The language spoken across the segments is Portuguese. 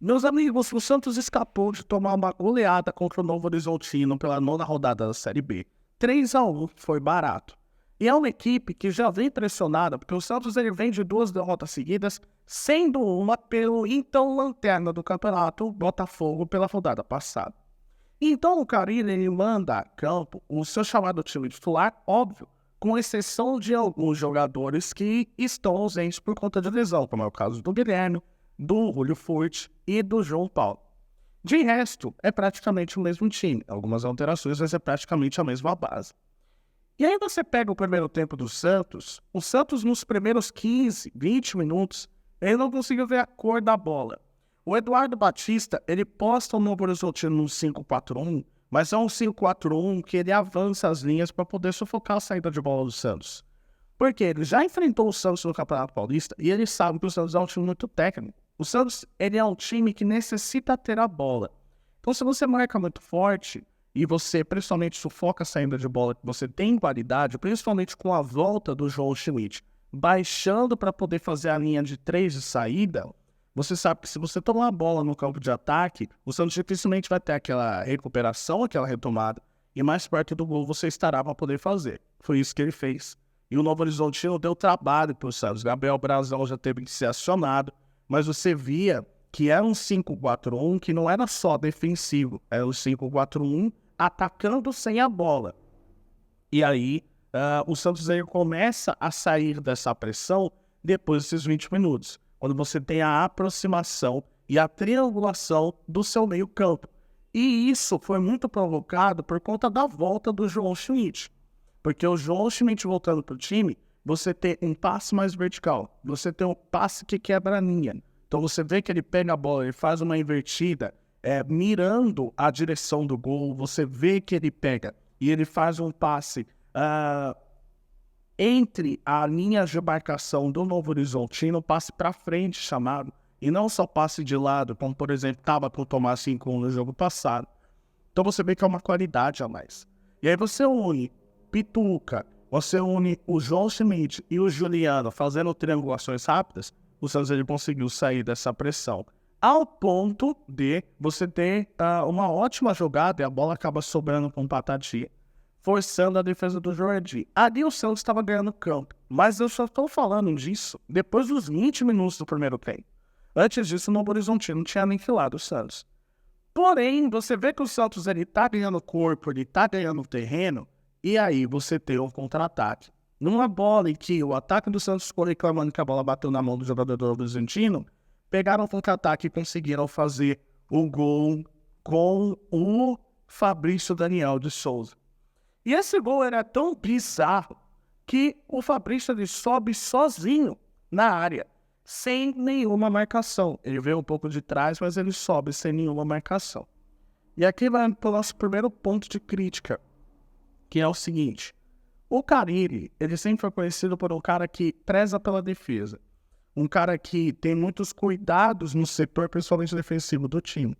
Meus amigos, o Santos escapou de tomar uma goleada contra o Novo Horizontino pela nona rodada da Série B. 3-1 foi barato. E é uma equipe que já vem pressionada, porque o Santos ele vem de 2 derrotas seguidas, sendo uma pelo então lanterna do campeonato, Botafogo, pela rodada passada. Então o Carille ele manda a campo o seu chamado time titular, óbvio, com exceção de alguns jogadores que estão ausentes por conta de lesão, como é o caso do Guilherme, do Julio Furt e do João Paulo. De resto, é praticamente o mesmo time. Algumas alterações, mas é praticamente a mesma base. E aí você pega o primeiro tempo do Santos, o Santos nos primeiros 15, 20 minutos, ele não conseguiu ver a cor da bola. O Eduardo Batista, ele posta o Novo Horizontino no 5-4-1, mas é um 5-4-1 que ele avança as linhas para poder sufocar a saída de bola do Santos. Porque ele já enfrentou o Santos no Campeonato Paulista e ele sabe que o Santos é um time muito técnico. O Santos ele é um time que necessita ter a bola. Então, se você marca muito forte e você principalmente sufoca a saída de bola que você tem qualidade, principalmente com a volta do João Schmidt, baixando para poder fazer a linha de 3 de saída, você sabe que se você tomar a bola no campo de ataque, o Santos dificilmente vai ter aquela recuperação, aquela retomada, e mais perto do gol você estará para poder fazer. Foi isso que ele fez. E o Novo Horizontino deu trabalho para o Santos. Gabriel Brazão já teve que ser acionado, mas você via que era um 5-4-1 que não era só defensivo, era um 5-4-1 atacando sem a bola. E aí o Santos aí começa a sair dessa pressão depois desses 20 minutos, quando você tem a aproximação e a triangulação do seu meio campo. E isso foi muito provocado por conta da volta do João Schmidt. Porque o João Schmidt voltando para o time, você tem um passe mais vertical, você tem um passe que quebra a linha. Então você vê que ele pega a bola, ele faz uma invertida, mirando a direção do gol, você vê que ele pega e ele faz um passe entre a linha de marcação do Novo Horizontino, passe para frente chamado, e não só passe de lado, como por exemplo estava com o Tomás Rincon no jogo passado. Então você vê que é uma qualidade a mais. E aí você une Pituca, você une o João Schmidt e o Juliano fazendo triangulações rápidas, o Santos ele conseguiu sair dessa pressão. Ao ponto de você ter uma ótima jogada e a bola acaba sobrando com o Patati, forçando a defesa do Jordi. Ali o Santos estava ganhando campo, mas eu só estou falando disso depois dos 20 minutos do primeiro tempo. Antes disso, o Novo Horizontino tinha aniquilado o Santos. Porém, você vê que o Santos ele tá ganhando corpo, ele tá ganhando terreno, e aí você tem um contra-ataque. Numa bola em que o ataque do Santos ficou reclamando que a bola bateu na mão do jogador do Horizontino, pegaram o contra-ataque e conseguiram fazer o gol com o Fabrício Daniel de Souza. E esse gol era tão bizarro que o Fabrício ele sobe sozinho na área, sem nenhuma marcação. Ele veio um pouco de trás, mas ele sobe sem nenhuma marcação. E aqui vai para o nosso primeiro ponto de crítica, que é o seguinte: o Carille, ele sempre foi conhecido por um cara que preza pela defesa, um cara que tem muitos cuidados no setor, principalmente defensivo do time.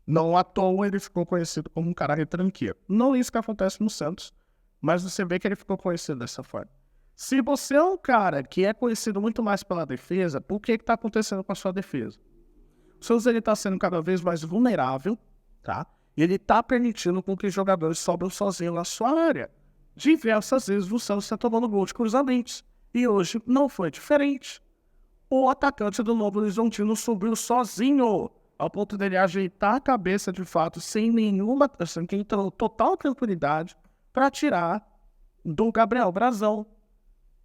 Não à toa ele ficou conhecido como um cara retranqueiro. Não é isso que acontece no Santos, mas você vê que ele ficou conhecido dessa forma. Se você é um cara que é conhecido muito mais pela defesa, por que está acontecendo com a sua defesa? O Santos está sendo cada vez mais vulnerável, tá? E ele está permitindo com que os jogadores sobram sozinhos na sua área. Diversas vezes o Santos está tomando gol de cruzamentos. E hoje não foi diferente. O atacante do Novo Horizontino subiu sozinho, ao ponto dele ajeitar a cabeça de fato, sem nenhuma, assim, total tranquilidade, para tirar do Gabriel Brazão.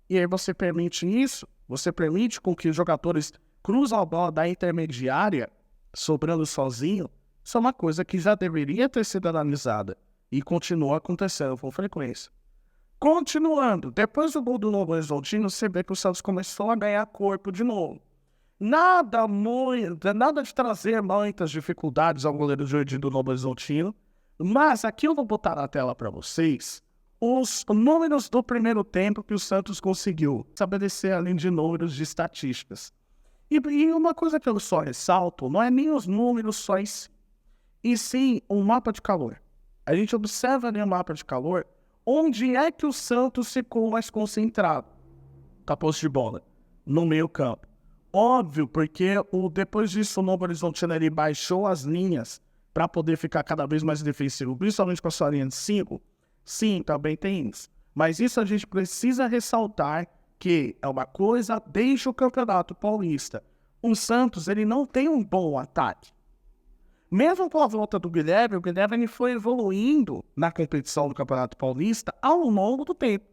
E aí você permite isso, você permite com que os jogadores cruzam a bola da intermediária, sobrando sozinho. Isso é uma coisa que já deveria ter sido analisada e continua acontecendo com frequência. Continuando, depois do gol do Novo Horizontino, você vê que o Santos começou a ganhar corpo de novo. Nada de trazer muitas dificuldades ao goleiro Jordi do Novo Horizontino, mas aqui eu vou botar na tela para vocês os números do primeiro tempo que o Santos conseguiu estabelecer, além de números de estatísticas. E uma coisa que eu só ressalto, não é nem os números só em si, e sim um mapa de calor. A gente observa ali o mapa de calor, onde é que o Santos ficou mais concentrado? Na posse de bola, no meio campo. Óbvio, porque depois disso o Novo Horizontino ele baixou as linhas para poder ficar cada vez mais defensivo, principalmente com a sua linha de 5. Sim, também tem isso. Mas isso a gente precisa ressaltar que é uma coisa desde o Campeonato Paulista. O Santos ele não tem um bom ataque. Mesmo com a volta do Guilherme, o Guilherme ele foi evoluindo na competição do Campeonato Paulista ao longo do tempo.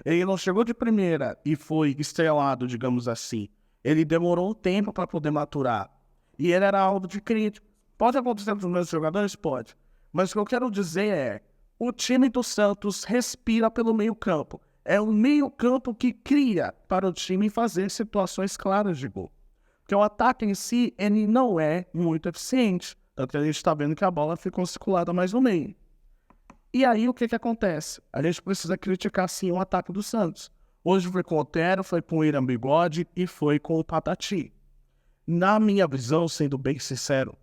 Ele não chegou de primeira e foi estrelado, digamos assim. Ele demorou um tempo para poder maturar. E ele era alvo de crítica. Pode acontecer com os meus jogadores? Pode. Mas o que eu quero dizer é, o time do Santos respira pelo meio-campo. É o meio-campo que cria para o time fazer situações claras de gol. Porque o ataque em si, ele não é muito eficiente. Tanto que a gente está vendo que a bola ficou circulada mais no meio. E aí, o que acontece? A gente precisa criticar, sim, o ataque do Santos. Hoje foi com o Otero, foi com o William Bigode e foi com o Patati. Na minha visão, sendo bem sincero,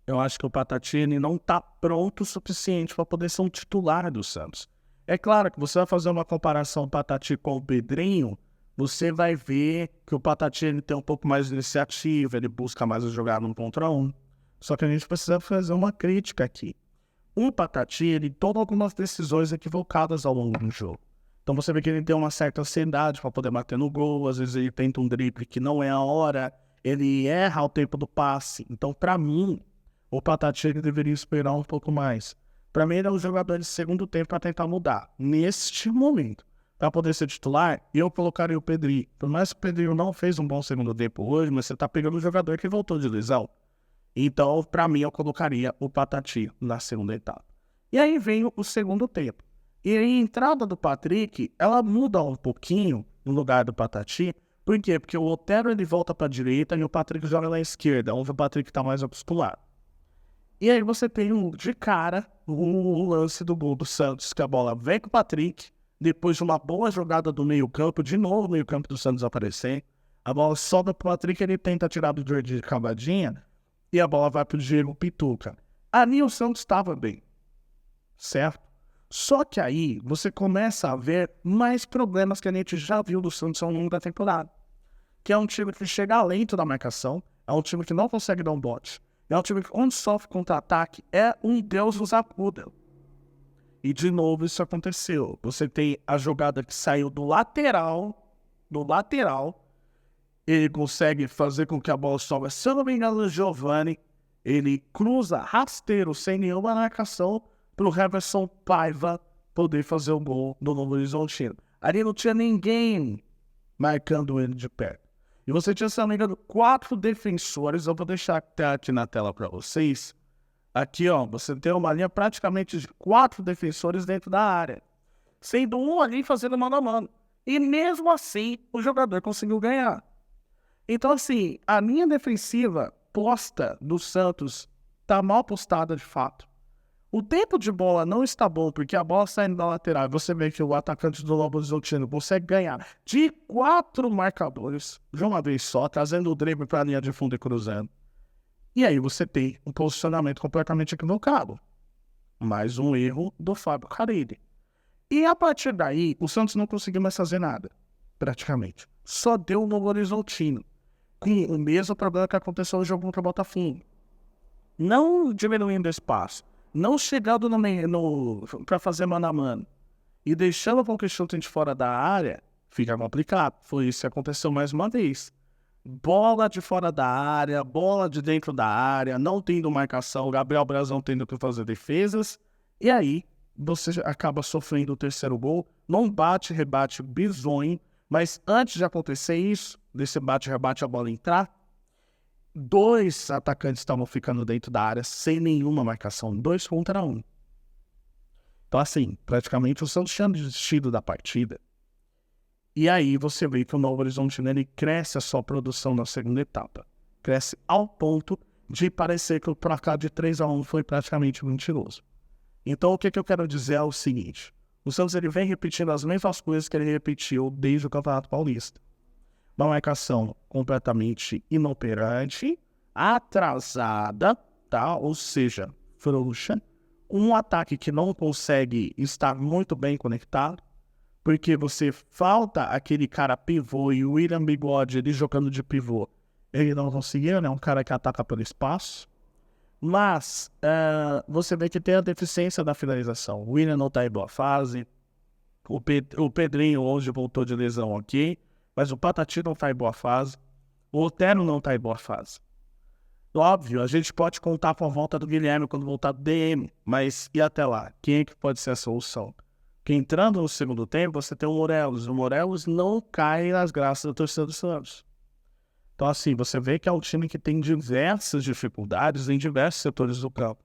eu acho que o Patati ele não está pronto o suficiente para poder ser um titular do Santos. É claro que você vai fazer uma comparação Patati com o Pedrinho, você vai ver que o Patati ele tem um pouco mais de iniciativa, ele busca mais jogar no 1 contra 1. Só que a gente precisa fazer uma crítica aqui. O Patati, ele toma algumas decisões equivocadas ao longo do jogo. Então você vê que ele tem uma certa ansiedade para poder bater no gol, às vezes ele tenta um drible que não é a hora, ele erra o tempo do passe. Então, para mim, o Patati ele deveria esperar um pouco mais. Para mim, ele é um jogador de segundo tempo para tentar mudar. Neste momento, para poder ser titular, eu colocaria o Pedrinho. Por mais que o Pedrinho não fez um bom segundo tempo hoje, mas você está pegando um jogador que voltou de lesão. Então, para mim, eu colocaria o Patati na segunda etapa. E aí vem o segundo tempo. E a entrada do Patrick, ela muda um pouquinho no lugar do Patati. Por quê? Porque o Otero ele volta para a direita e o Patrick joga na esquerda, onde o Patrick está mais acostumado. E aí você tem de cara o lance do gol do Santos, que a bola vem com o Patrick, depois de uma boa jogada do meio-campo, de novo o meio-campo do Santos aparecer. A bola sobe para o Patrick, ele tenta tirar do Jordi de cavadinha, e a bola vai para o Diego Pituca. Ali o Santos estava bem, certo? Só que aí você começa a ver mais problemas que a gente já viu do Santos ao longo da temporada. Que é um time que chega lento na marcação, é um time que não consegue dar um bote, é um time que onde sofre contra-ataque é um Deus nos acuda. E de novo isso aconteceu. Você tem a jogada que saiu do lateral, ele consegue fazer com que a bola sobe. Se eu não me engano, o Giovani, ele cruza rasteiro, sem nenhuma marcação, para o Everson Paiva poder fazer o gol do Novo Horizontino. Ali não tinha ninguém marcando ele de perto. E você tinha, se não me engano, 4 defensores. Eu vou deixar aqui na tela para vocês. Aqui, ó, você tem uma linha praticamente de 4 defensores dentro da área. Sendo um ali fazendo mano a mano. E mesmo assim, o jogador conseguiu ganhar. Então, assim, a linha defensiva posta do Santos está mal postada de fato. O tempo de bola não está bom, porque a bola saindo da lateral, você vê que o atacante do Novo Horizontino consegue ganhar de 4 marcadores de uma vez só, trazendo o drible para a linha de fundo e cruzando. E aí você tem um posicionamento completamente equivocado. Mais um erro do Fábio Carille. E a partir daí, o Santos não conseguiu mais fazer nada, praticamente. Só deu o Novo Horizontino. Com o mesmo problema que aconteceu no jogo contra o Botafogo. Não diminuindo espaço, não chegando para fazer mano a mano e deixando com que chutem de fora da área, fica complicado. Foi isso que aconteceu mais uma vez. Bola de fora da área, bola de dentro da área, não tendo marcação, Gabriel Brazão tendo que fazer defesas, e aí você acaba sofrendo o terceiro gol, num bate-rebate bizonho. Mas antes de acontecer isso, desse bate-rebate a bola entrar, 2 atacantes estavam ficando dentro da área sem nenhuma marcação, 2 contra 1. Então assim, praticamente o Santos tinha desistido da partida. E aí você vê que o Novo Horizontino ele cresce a sua produção na segunda etapa. Cresce ao ponto de parecer que o placar de 3-1 foi praticamente mentiroso. Então o que eu quero dizer é o seguinte. O Santos ele vem repetindo as mesmas coisas que ele repetiu desde o Campeonato Paulista. Uma marcação completamente inoperante, atrasada, tá? Ou seja, frouxa. Um ataque que não consegue estar muito bem conectado. porque você falta aquele cara pivô e o William Bigode, ele jogando de pivô, ele não conseguiu, né? Um cara que ataca pelo espaço. Mas você vê que tem a deficiência da finalização. O William não está em boa fase. O Pedrinho hoje voltou de lesão aqui, mas o Patati não está em boa fase. O Otero não está em boa fase. Óbvio, a gente pode contar com a volta do Guilherme quando voltar do DM, mas e até lá? Quem é que pode ser a solução? Porque entrando no segundo tempo, você tem o Morelos. O Morelos não cai nas graças da torcida do Santos. Então, assim, você vê que é um time que tem diversas dificuldades em diversos setores do campo,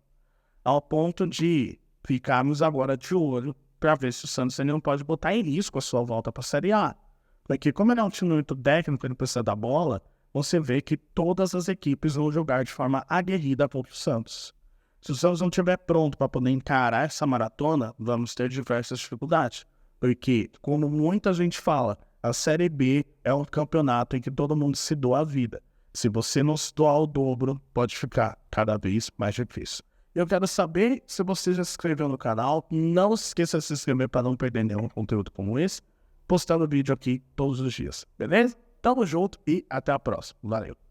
ao ponto de ficarmos agora de olho para ver se o Santos ele não pode botar em risco a sua volta para a Série A. Porque como ele é um time muito técnico, ele precisa da bola, você vê que todas as equipes vão jogar de forma aguerrida contra o Santos. Se o Santos não estiver pronto para poder encarar essa maratona, vamos ter diversas dificuldades. Porque, como muita gente fala, a Série B é um campeonato em que todo mundo se doa a vida. Se você não se doar o dobro, pode ficar cada vez mais difícil. Eu quero saber se você já se inscreveu no canal. Não se esqueça de se inscrever para não perder nenhum conteúdo como esse. Postando vídeo aqui todos os dias, beleza? Tamo junto e até a próxima. Valeu!